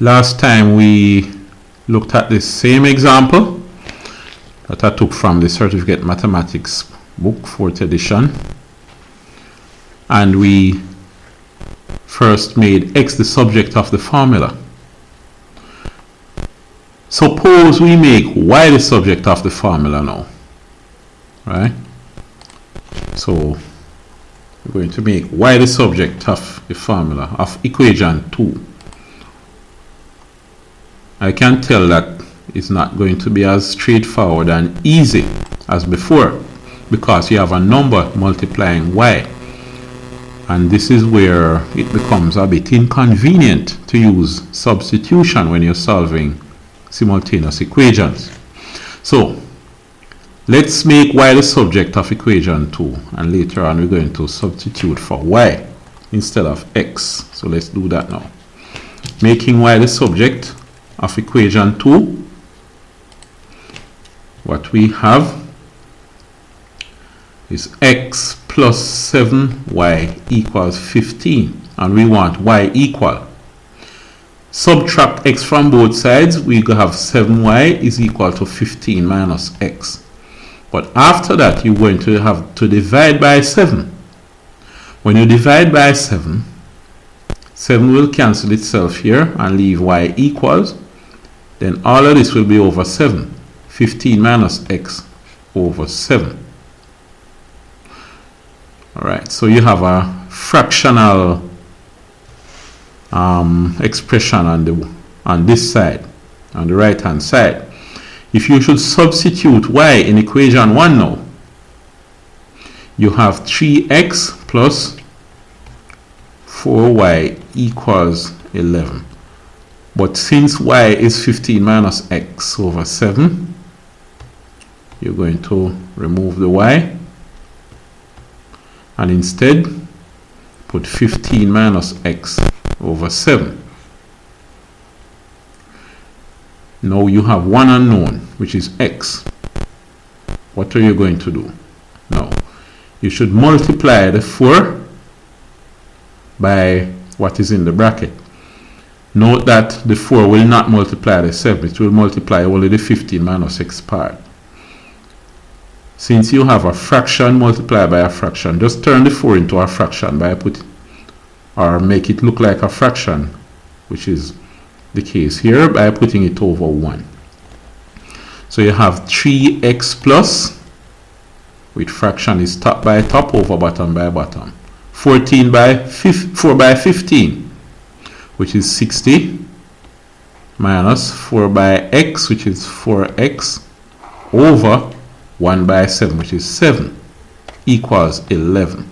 Last time we looked at the same example that I took from the Certificate Mathematics book, 4th edition, and we first made x the subject of the formula. Suppose we make y the subject of the formula now, right? So we're going to make y the subject of the formula of equation 2. I can tell that it's not going to be as straightforward and easy as before, because you have a number multiplying y, and this is where it becomes a bit inconvenient to use substitution when you're solving simultaneous equations. So let's make y the subject of equation 2, and later on we're going to substitute for y instead of x. So let's do that now. Making y the subject of equation 2, what we have is x plus 7y equals 15, and we want y equal. Subtract x from both sides, we have 7y is equal to 15 minus x. But after that, you're going to have to divide by 7. When you divide by 7, 7 will cancel itself here and leave y equals. Then all of this will be over 7. 15 minus x over 7. Alright, so you have a fractional expression on this side, on the right hand side. If you should substitute y in equation 1 now, you have 3x plus 4y equals 11. But since y is 15 minus x over 7, you're going to remove the y and instead put 15 minus x over 7. Now you have one unknown, which is x. What are you going to do? Now, you should multiply the 4 by what is in the bracket. Note that the 4 will not multiply the 7. It will multiply only the 15 minus x part. Since you have a fraction multiplied by a fraction, just turn the 4 into a fraction by putting, or make it look like a fraction, which is the case here, by putting it over 1. So you have 3x plus, with fraction is top by top over bottom by bottom, 4 by 15, which is 60, minus 4 by x, which is 4x, over 1 by 7, which is 7, equals 11.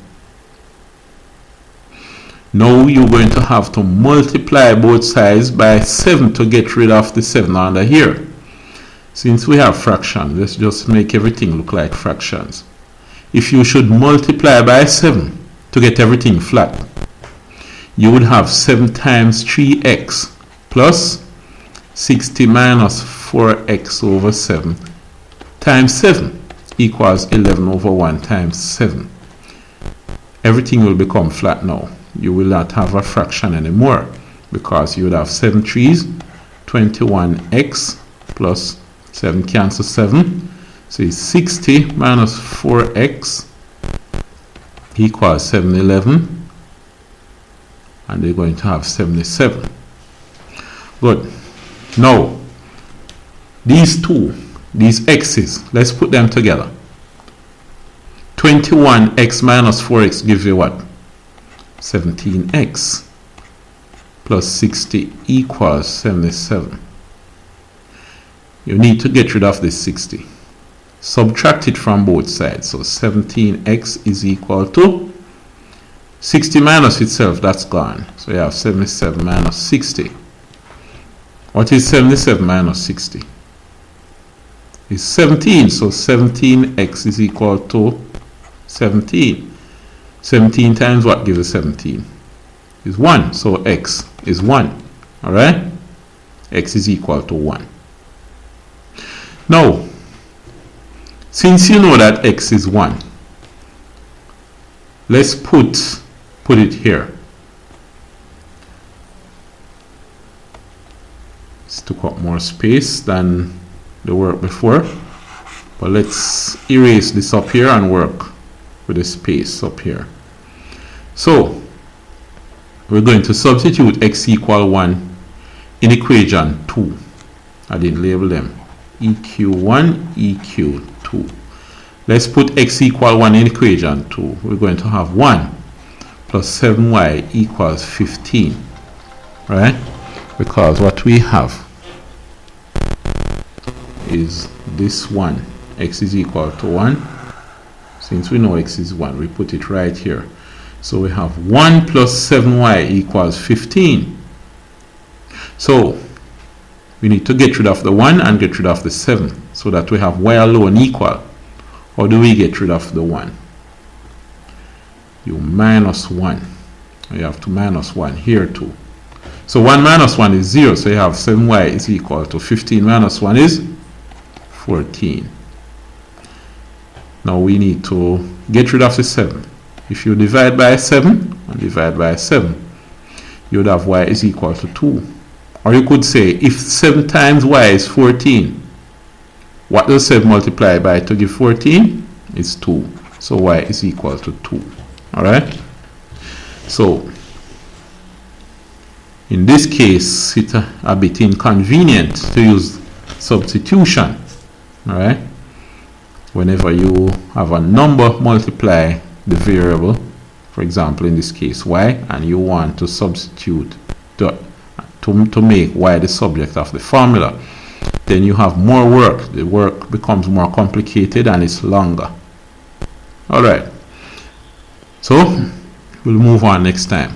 Now you're going to have to multiply both sides by 7 to get rid of the 7 under here. Since we have fractions, let's just make everything look like fractions. If you should multiply by 7 to get everything flat, you would have 7 times 3x plus 60 minus 4x over 7 times 7 equals 11 over 1 times 7. Everything will become flat now. You will not have a fraction anymore, because you would have 7 3's, 21x plus 7 cancel 7. So it's 60 minus 4x equals 711. And they're going to have 77. Good. Now, these x's, let's put them together. 21x minus 4x gives you what? 17x plus 60 equals 77. You need to get rid of this 60. Subtract it from both sides. So 17x is equal to 60 minus itself, that's gone. So you have 77 minus 60. What is 77 minus 60? It's 17. So 17x is equal to 17. 17 times what gives us 17? Is 1. So x is 1. Alright? X is equal to 1. Now, since you know that x is 1, let's put it here. took up more space than the work before, but let's erase this up here and work with the space up here. So we're going to substitute x equal 1 in equation 2. I didn't label them. EQ1, EQ2. Let's put x equal 1 in equation 2. We're going to have 1 plus 7y equals 15. Right? Because what we have is this one. X is equal to 1. Since we know x is 1, we put it right here. So we have 1 plus 7y equals 15. So we need to get rid of the 1 and get rid of the 7 so that we have y alone equal. How do we get rid of the 1? You minus 1. You have to minus 1 here too. So 1 minus 1 is 0. So you have 7y is equal to 15 minus 1 is 14. Now we need to get rid of the 7. If you divide by 7 and divide by 7, you would have y is equal to 2. Or you could say, if 7 times y is 14, what does 7 multiply by to give 14? It's 2. So y is equal to 2. Alright? So, in this case, it's a bit inconvenient to use substitution. Alright? Whenever you have a number multiply the variable, for example in this case y, and you want to substitute to make y the subject of the formula, then you have more work. The work becomes more complicated and it's longer. Alright, so we'll move on next time.